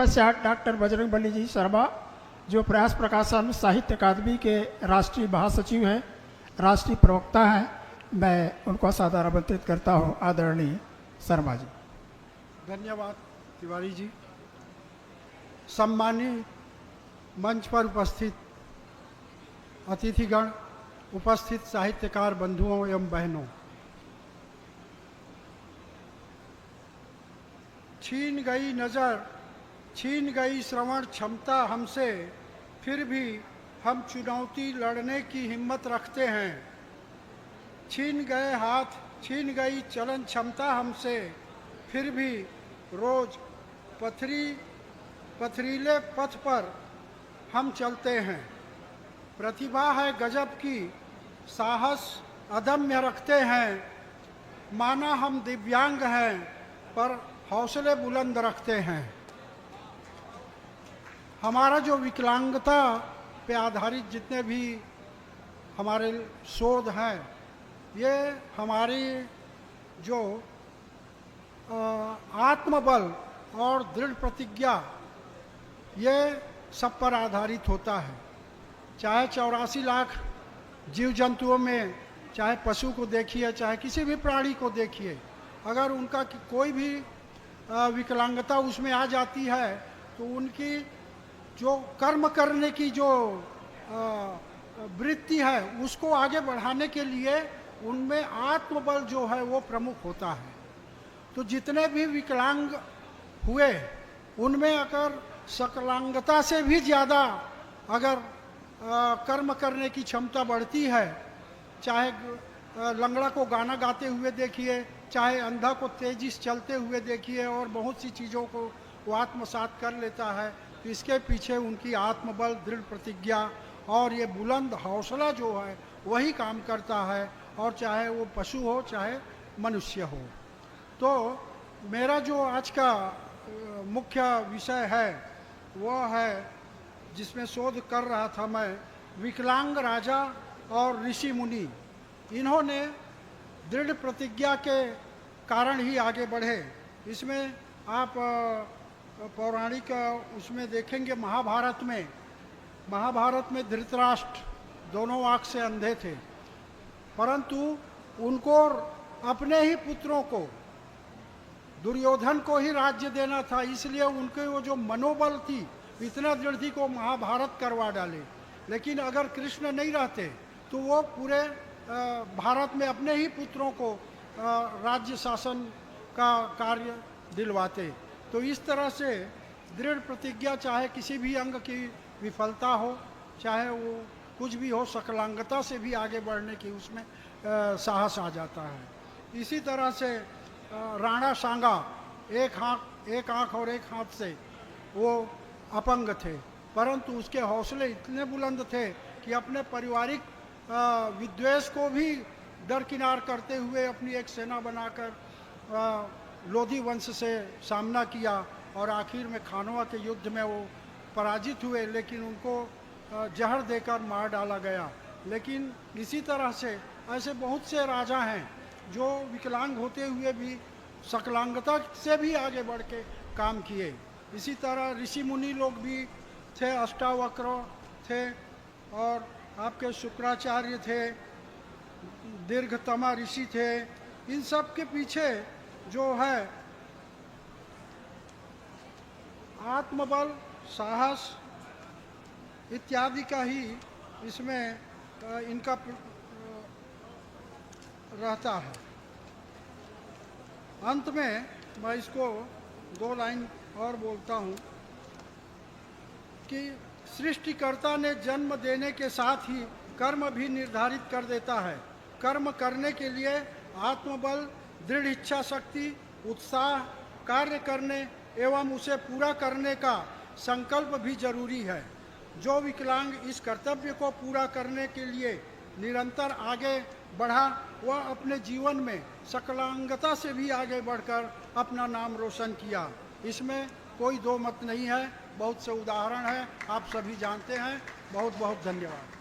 Doctor Bajrangbali ji Sharma, जो प्रयास प्रकाशन साहित्य अकादमी के राष्ट्रीय महासचिव हैं, राष्ट्रीय प्रवक्ता हैं, मैं उनको सादर आमंत्रित करता हूं। आदरणीय शर्मा जी। धन्यवाद तिवारी जी। सम्मानित मंच पर उपस्थित अतिथिगण, उपस्थित साहित्यकार बंधुओं एवं बहनों, छीन गई नज़र, छीन गई श्रवण क्षमता हमसे, फिर भी हम चुनौती लड़ने की हिम्मत रखते हैं। छीन गए हाथ, छीन गई चलन क्षमता हमसे, फिर भी रोज पथरीले पथ पर हम चलते हैं। प्रतिभा है गजब की, साहस अदम्य रखते हैं। माना हम दिव्यांग हैं, पर हौसले बुलंद रखते हैं। हमारा जो विकलांगता पे आधारित जितने भी हमारे शोध हैं, ये हमारी जो आत्मबल और दृढ़ प्रतिज्ञा, ये सब पर आधारित होता है। चाहे 84 लाख जीव जंतुओं में, चाहे पशु को देखिए, चाहे किसी भी प्राणी को देखिए, अगर उनका कोई भी विकलांगता उसमें आ जाती है तो उनकी जो कर्म करने की जो वृत्ति है उसको आगे बढ़ाने के लिए उनमें आत्मबल जो है वो प्रमुख होता है। तो जितने भी विकलांग हुए उनमें अगर सकलांगता से भी ज़्यादा अगर कर्म करने की क्षमता बढ़ती है, चाहे लंगड़ा को गाना गाते हुए देखिए, चाहे अंधा को तेजी से चलते हुए देखिए, और बहुत सी चीज़ों को वो आत्मसात कर लेता है, तो इसके पीछे उनकी आत्मबल, दृढ़ प्रतिज्ञा और ये बुलंद हौसला जो है वही काम करता है, और चाहे वो पशु हो चाहे मनुष्य हो। तो मेरा जो आज का मुख्य विषय है वह है, जिसमें शोध कर रहा था मैं, विकलांग राजा और ऋषि मुनि। इन्होंने दृढ़ प्रतिज्ञा के कारण ही आगे बढ़े। इसमें आप पौराणिक उसमें देखेंगे, महाभारत में धृतराष्ट्र दोनों आँख से अंधे थे, परंतु उनको अपने ही पुत्रों को, दुर्योधन को ही राज्य देना था, इसलिए उनके वो जो मनोबल थी इतना दृढ़ थी को महाभारत करवा डाले। लेकिन अगर कृष्ण नहीं रहते तो वो पूरे भारत में अपने ही पुत्रों को राज्य शासन का कार्य दिलवाते। तो इस तरह से दृढ़ प्रतिज्ञा, चाहे किसी भी अंग की विफलता हो, चाहे वो कुछ भी हो, सकलांगता से भी आगे बढ़ने की उसमें साहस आ जाता है। इसी तरह से राणा सांगा एक आँख और एक हाथ से वो अपंग थे, परंतु उसके हौसले इतने बुलंद थे कि अपने पारिवारिक विद्वेष को भी दरकिनार करते हुए अपनी एक सेना बनाकर लोधी वंश से सामना किया, और आखिर में खानवा के युद्ध में वो पराजित हुए, लेकिन उनको जहर देकर मार डाला गया। लेकिन इसी तरह से ऐसे बहुत से राजा हैं जो विकलांग होते हुए भी सकलांगता से भी आगे बढ़ के काम किए। इसी तरह ऋषि मुनि लोग भी थे, अष्टावक्र थे, और आपके शुक्राचार्य थे, दीर्घतमा ऋषि थे। इन सब के पीछे जो है आत्मबल, साहस इत्यादि का ही इसमें इनका रहता है। अंत में मैं इसको 2 लाइन और बोलता हूँ कि सृष्टिकर्ता ने जन्म देने के साथ ही कर्म भी निर्धारित कर देता है। कर्म करने के लिए आत्मबल, दृढ़ इच्छा शक्ति, उत्साह, कार्य करने एवं उसे पूरा करने का संकल्प भी जरूरी है। जो विकलांग इस कर्तव्य को पूरा करने के लिए निरंतर आगे बढ़ा, वह अपने जीवन में सकलांगता से भी आगे बढ़कर अपना नाम रोशन किया। इसमें कोई दो मत नहीं है, बहुत से उदाहरण हैं, आप सभी जानते हैं। बहुत बहुत धन्यवाद।